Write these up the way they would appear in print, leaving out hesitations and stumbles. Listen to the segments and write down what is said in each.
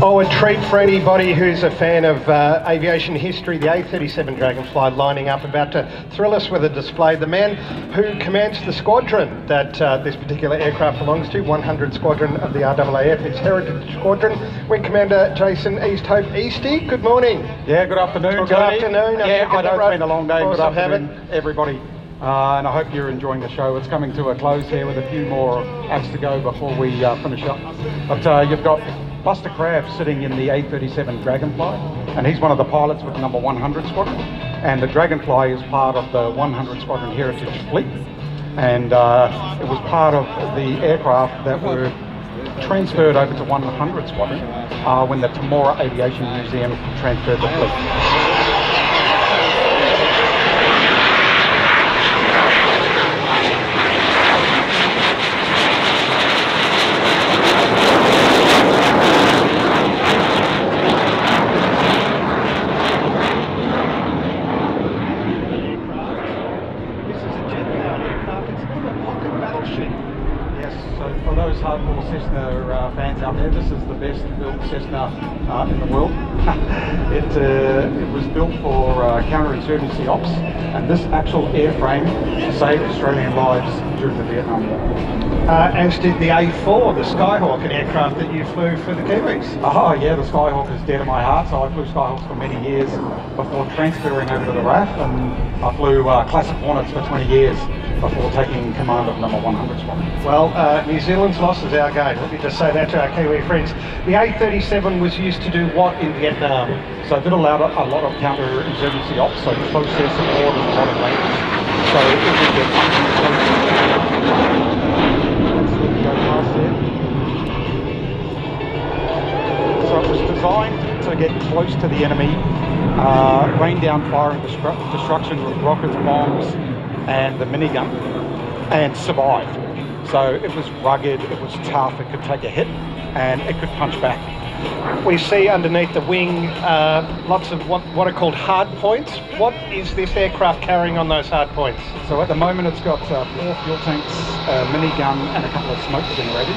Oh, a treat for anybody who's a fan of aviation history. The A-37 Dragonfly lining up, about to thrill us with a display. The man who commands the squadron that this particular aircraft belongs to, 100 Squadron of the RAAF, its Heritage Squadron. Wing Commander Jason Easthope. Easty, good morning. Yeah, good afternoon, Good afternoon. Yeah, I know it's been a long day. Good afternoon, habit. everybody. And I hope you're enjoying the show. It's coming to a close here with a few more acts to go before we finish up. But you've got Buster Crabb sitting in the A-37 Dragonfly, and he's one of the pilots with the number 100 Squadron. And the Dragonfly is part of the 100 Squadron Heritage Fleet. And it was part of the aircraft that were transferred over to 100 Squadron when the Temora Aviation Museum transferred the fleet. For those hardcore Cessna fans out there, this is the best built Cessna in the world. It was built for counterinsurgency ops, and this actual airframe saved Australian lives during the Vietnam War. As did the A4, the Skyhawk, an aircraft that you flew for the Kiwis. Oh yeah, the Skyhawk is dear to my heart. So I flew Skyhawks for many years before transferring over to the RAAF, and I flew Classic Hornets for 20 years before taking command of number 100 Squadron. Well, New Zealand's loss is our game. Let me just say that to our Kiwi friends. The A-37 was used to do what in Vietnam? So it did allow a lot of counter-insurgency ops, so close air support and a lot of range. So it would get So it was designed to get close to the enemy, rain down fire and destruction with rockets, bombs, and the minigun, and survived. So it was rugged, it was tough, it could take a hit, and it could punch back. We see underneath the wing lots of what are called hard points. What is this aircraft carrying on those hard points? So at the moment it's got 4 fuel tanks, a minigun, and a couple of smoke generators.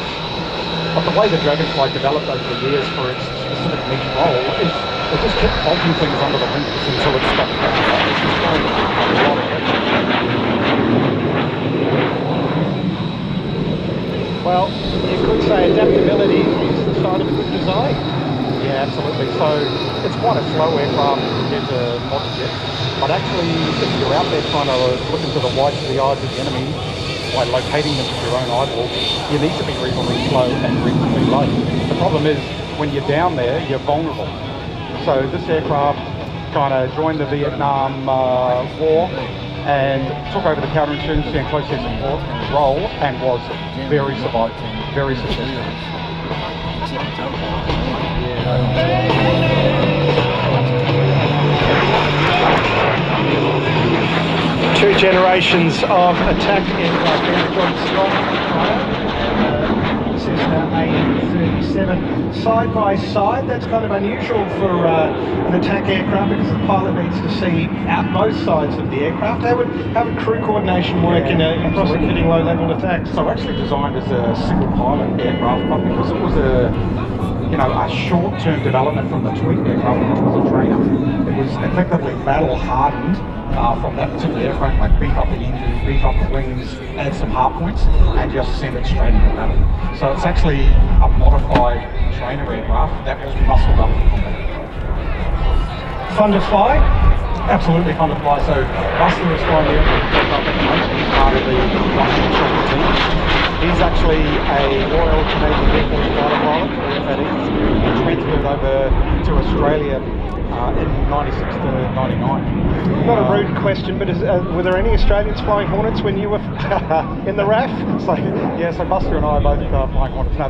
But the way the Dragonfly developed over the years for its specific niche role is it just kept bolting things under the wings until it stopped. Well, you could say adaptability is the sign of a good design. Yeah, absolutely. So it's quite a slow aircraft compared to modern jets. But actually, if you're out there trying to look into the whites of the eyes of the enemy by locating them with your own eyeball, you need to be reasonably slow and reasonably low. The problem is, when you're down there, you're vulnerable. So this aircraft kind of joined the Vietnam War and took over the counterinsurgency and close air support role, and was very successful. Two generations of attack aircraft. Cessna A-37 side by side. That's kind of unusual for an attack aircraft, because the pilot needs to see out both sides of the aircraft. How would crew coordination work in prosecuting low-level attacks? So actually designed as a single pilot aircraft, but because it was a short-term development from the Tweak aircraft, which was a trainer, it was effectively battle-hardened from that particular aircraft, like beef up the engine, beef up the wings, add some hard points, and just send it straight into battle. So it's actually a modified trainer aircraft that was muscled up for combat. Fun to fly? Absolutely fun to fly. So Buster is flying the aircraft at the moment. He's part of the team. He's actually a Royal Canadian Air Force fighter pilot, and he transferred over to Australia in 96 to 99. Not a rude question, but were there any Australians flying Hornets when you were in the RAAF? So Buster and I are both flying Hornets. No,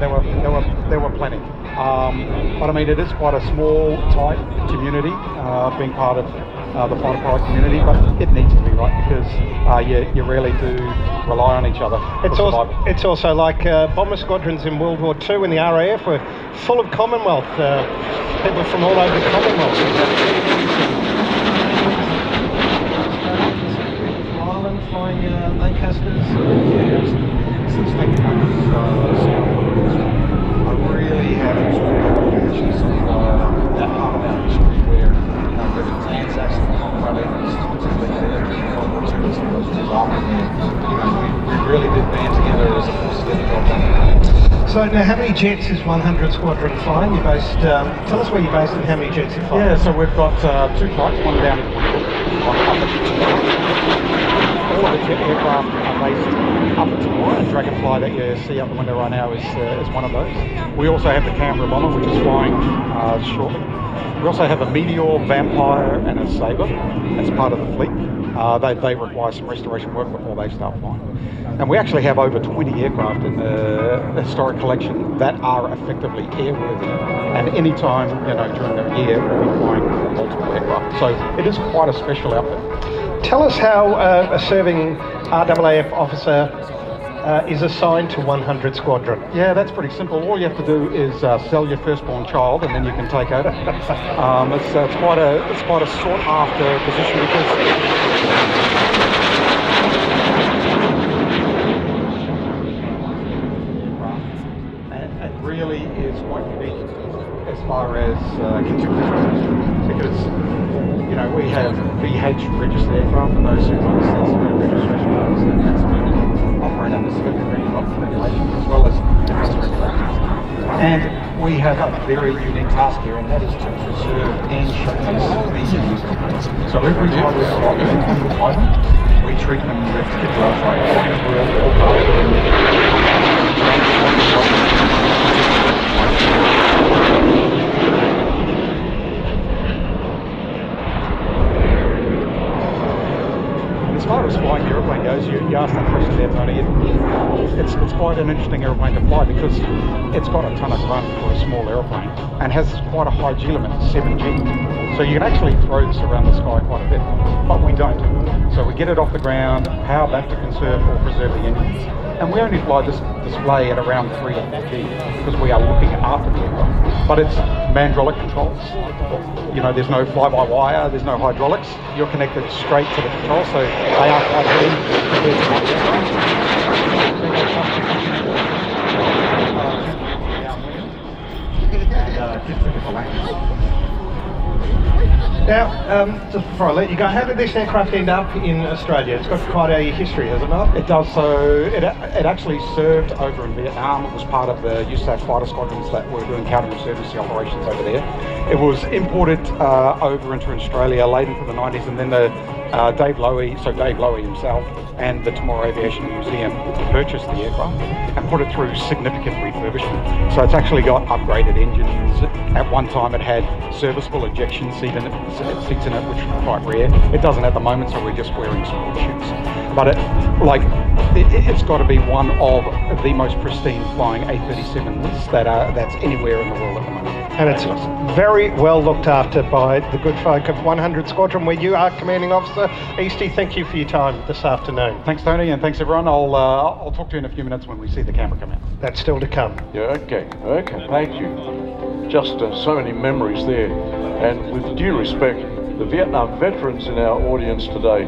there were plenty. But I mean, it is quite a small, tight community, being part of the fighter pilot community, but it needs to be right, because you really do rely on each other. It's also like bomber squadrons in World War II when the RAAF were full of Commonwealth, people from all over the Commonwealth. Ireland flying Lancasters. Since I really haven't enjoyed aviation so So now, how many jets is 100 Squadron flying? You're based. Tell us where you're based and how many jets you fly. Yeah, so we've got 2 flights, one down in one up at Temora. All of the jet aircraft are based up at Temora, and Dragonfly that you see out the window right now is one of those. We also have the Canberra bomber, which is flying shortly. We also have a Meteor, Vampire, and a Sabre as part of the fleet. They require some restoration work before they start flying. And we actually have over 20 aircraft in the historic collection that are effectively airworthy. And any time, during the year, we'll be flying multiple aircraft. So it is quite a special outfit. Tell us how a serving RAAF officer is assigned to 100 Squadron. Yeah, that's pretty simple. All you have to do is sell your firstborn child, and then you can take over. It's quite a sought after position because it really is quite unique as far as because we have VH registered aircraft for those who understand civilian registration numbers, and that's operate under civilian regulations as well as domestic regulations. And we have a very unique task here, and that is to preserve and showcase these unique. So every time we fly them, we treat them with particular As far as flying the airplane goes, you asked that question there, Tony. It's quite an interesting airplane to fly because it's got a ton of grunt for a small airplane and has quite a high G limit, 7G. So you can actually throw this around the sky quite a bit, but we don't. So we get it off the ground, power back to conserve or preserve the engines. And we only fly this display at around 3 or 4 G because we are looking after the aircraft. But it's mandrolic controls. There's no fly-by-wire, there's no hydraulics. You're connected straight to the control, so they are quite heavy. Now, just before I let you go, how did this aircraft end up in Australia? It's got quite a history, has it not? It does. So it actually served over in Vietnam. It was part of the USAF fighter squadrons that were doing counterinsurgency operations over there. It was imported over into Australia late into the 90s, and then Dave Lowy himself and the Temora Aviation Museum purchased the aircraft and put it through significant refurbishment. So it's actually got upgraded engines. At one time it had serviceable ejection seats in it, which was quite rare. It doesn't at the moment, so we're just wearing small chutes. But it's got to be one of the most pristine flying A-37s that's anywhere in the world at the moment. And it's very well looked after by the good folk of 100 Squadron, where you are Commanding Officer. Eastie, thank you for your time this afternoon. Thanks, Tony, and thanks everyone. I'll talk to you in a few minutes when we see the camera come out. That's still to come. Yeah, okay, thank you. Just so many memories there. And with due respect, the Vietnam veterans in our audience today,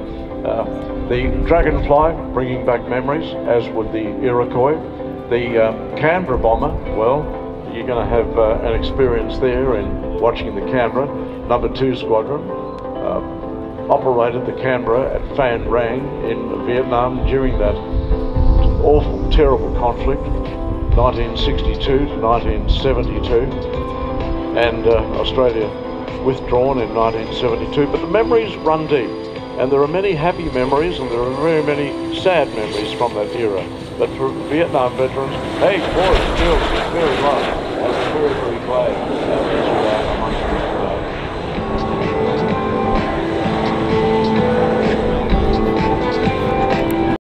the Dragonfly, bringing back memories, as would the Iroquois. The Canberra bomber, well, you're going to have an experience there in watching the Canberra. Number 2 Squadron operated the Canberra at Phan Rang in Vietnam during that awful, terrible conflict, 1962 to 1972, and Australia withdrawn in 1972. But the memories run deep, and there are many happy memories and there are very many sad memories from that era. But for Vietnam veterans, hey boys, girls, it's very low.